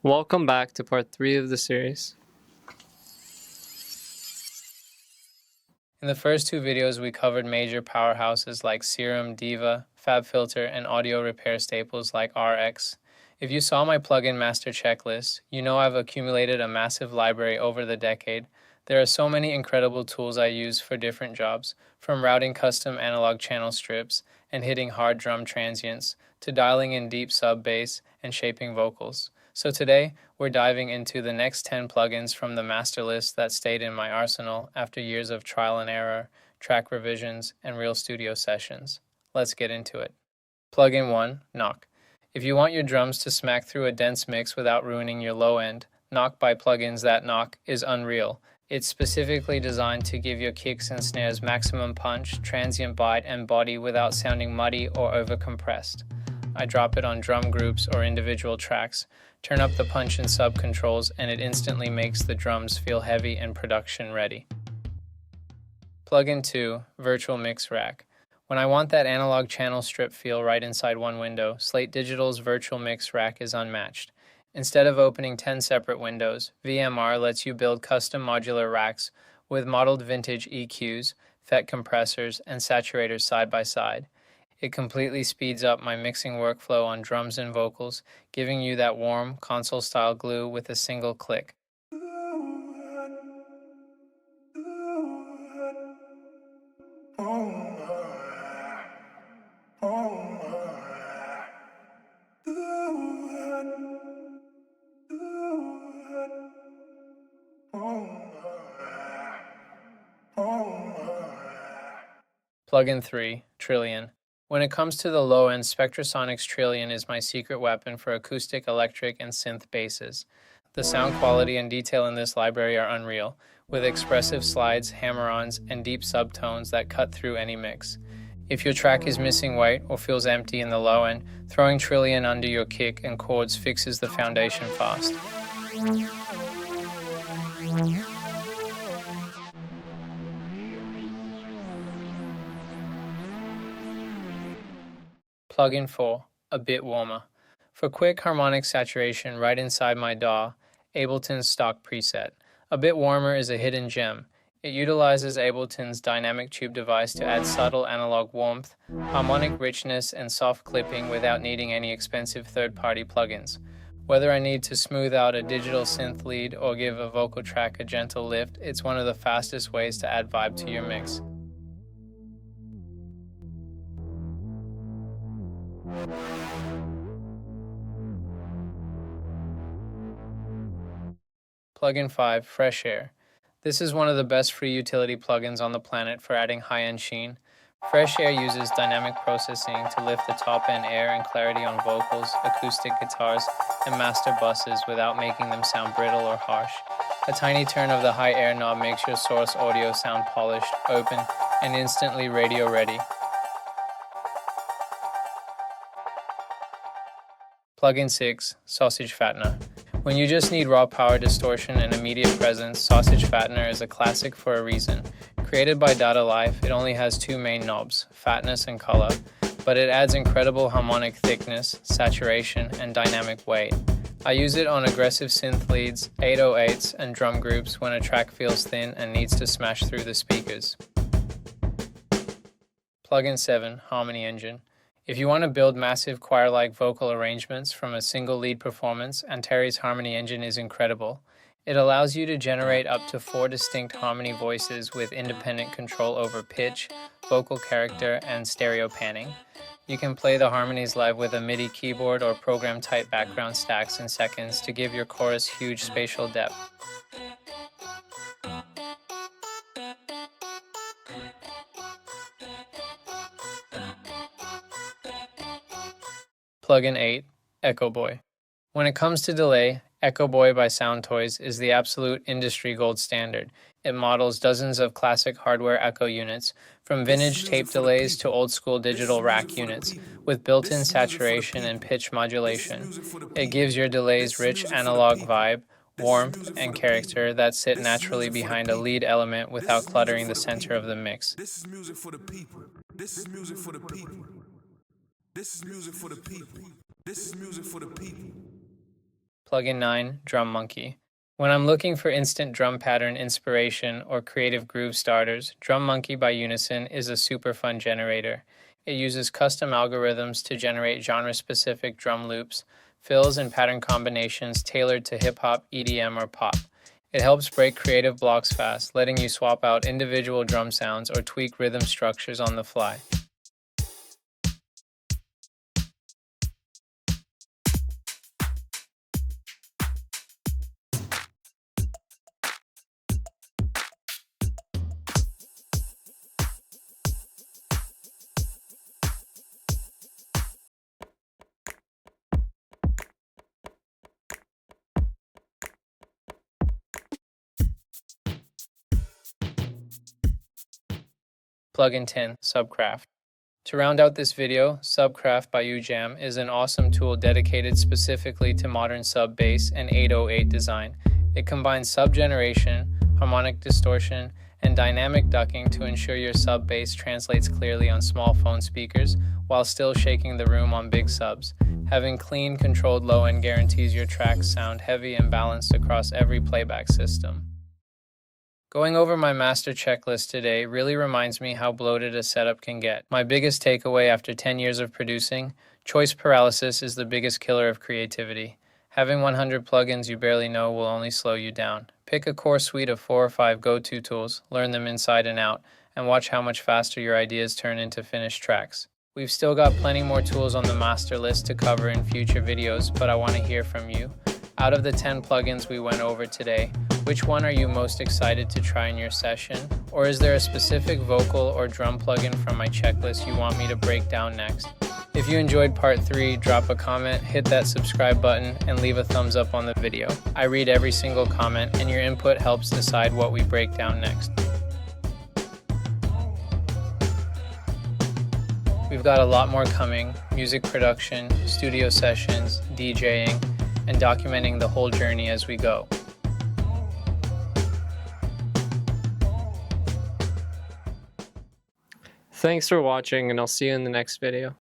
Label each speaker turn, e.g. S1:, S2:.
S1: Welcome back to part 3 of the series. In the first two videos, we covered major powerhouses like Serum, Diva, FabFilter, and audio repair staples like RX. If you saw my plugin master checklist, you know I've accumulated a massive library over the decade. There are so many incredible tools I use for different jobs, from routing custom analog channel strips and hitting hard drum transients, to dialing in deep sub bass and shaping vocals. So today, we're diving into the next 10 plugins from the master list that stayed in my arsenal after years of trial and error, track revisions, and real studio sessions. Let's get into it. Plugin 1, Knock. If you want your drums to smack through a dense mix without ruining your low end, Knock by Plugins That Knock is unreal. It's specifically designed to give your kicks and snares maximum punch, transient bite, and body without sounding muddy or overcompressed. I drop it on drum groups or individual tracks, turn up the punch and sub controls, and it instantly makes the drums feel heavy and production ready. Plugin 2, Virtual Mix Rack. When I want that analog channel strip feel right inside one window, Slate Digital's Virtual Mix Rack is unmatched. Instead of opening 10 separate windows, VMR lets you build custom modular racks with modeled vintage EQs, FET compressors, and saturators side by side. It completely speeds up my mixing workflow on drums and vocals, giving you that warm, console-style glue with a single click. Plugin 3, Trilian. When it comes to the low end, Spectrasonics Trilian is my secret weapon for acoustic, electric, and synth basses. The sound quality and detail in this library are unreal, with expressive slides, hammer-ons, and deep subtones that cut through any mix. If your track is missing weight or feels empty in the low end, throwing Trilian under your kick and chords fixes the foundation fast. Plugin 4, A Bit Warmer. For quick harmonic saturation right inside my DAW, Ableton's stock preset. A Bit Warmer is a hidden gem. It utilizes Ableton's dynamic tube device to add subtle analog warmth, harmonic richness, and soft clipping without needing any expensive third-party plugins. Whether I need to smooth out a digital synth lead or give a vocal track a gentle lift, it's one of the fastest ways to add vibe to your mix. Plugin 5, Fresh Air. This is one of the best free utility plugins on the planet for adding high-end sheen. Fresh Air uses dynamic processing to lift the top-end air and clarity on vocals, acoustic guitars, and master buses without making them sound brittle or harsh. A tiny turn of the high air knob makes your source audio sound polished, open, and instantly radio ready. Plugin 6, Sausage Fattener. When you just need raw power distortion and immediate presence, Sausage Fattener is a classic for a reason. Created by Dada Life, it only has two main knobs, fatness and color, but it adds incredible harmonic thickness, saturation, and dynamic weight. I use it on aggressive synth leads, 808s, and drum groups when a track feels thin and needs to smash through the speakers. Plugin 7, Harmony Engine. If you want to build massive choir-like vocal arrangements from a single lead performance, Antares Harmony Engine is incredible. It allows you to generate up to 4 distinct harmony voices with independent control over pitch, vocal character, and stereo panning. You can play the harmonies live with a MIDI keyboard or program type background stacks in seconds to give your chorus huge spatial depth. Plugin 8, EchoBoy. When it comes to delay, EchoBoy by Soundtoys is the absolute industry gold standard. It models dozens of classic hardware echo units, from vintage tape delays to old-school digital rack units, with built-in saturation and pitch modulation. It gives your delays rich analog vibe, warmth, and character that sit naturally behind a lead element without cluttering the center of the mix.
S2: This is music for the people. This is music for the people. This is music for the people. This is music for the people.
S1: Plugin 9, Drum Monkey. When I'm looking for instant drum pattern inspiration or creative groove starters, Drum Monkey by Unison is a super fun generator. It uses custom algorithms to generate genre-specific drum loops, fills, and pattern combinations tailored to hip-hop, EDM, or pop. It helps break creative blocks fast, letting you swap out individual drum sounds or tweak rhythm structures on the fly. Plugin 10, Subcraft. To round out this video, Subcraft by UJAM is an awesome tool dedicated specifically to modern sub bass and 808 design. It combines sub generation, harmonic distortion, and dynamic ducking to ensure your sub bass translates clearly on small phone speakers while still shaking the room on big subs. Having clean, controlled low end guarantees your tracks sound heavy and balanced across every playback system. Going over my master checklist today really reminds me how bloated a setup can get. My biggest takeaway after 10 years of producing: choice paralysis is the biggest killer of creativity. Having 100 plugins you barely know will only slow you down. Pick a core suite of 4 or 5 go-to tools, learn them inside and out, and watch how much faster your ideas turn into finished tracks. We've still got plenty more tools on the master list to cover in future videos, but I want to hear from you. Out of the 10 plugins we went over today, which one are you most excited to try in your session? Or is there a specific vocal or drum plugin from my checklist you want me to break down next? If you enjoyed part 3, drop a comment, hit that subscribe button, and leave a thumbs up on the video. I read every single comment, and your input helps decide what we break down next. We've got a lot more coming: music production, studio sessions, DJing, and documenting the whole journey as we go. Thanks for watching, and I'll see you in the next video.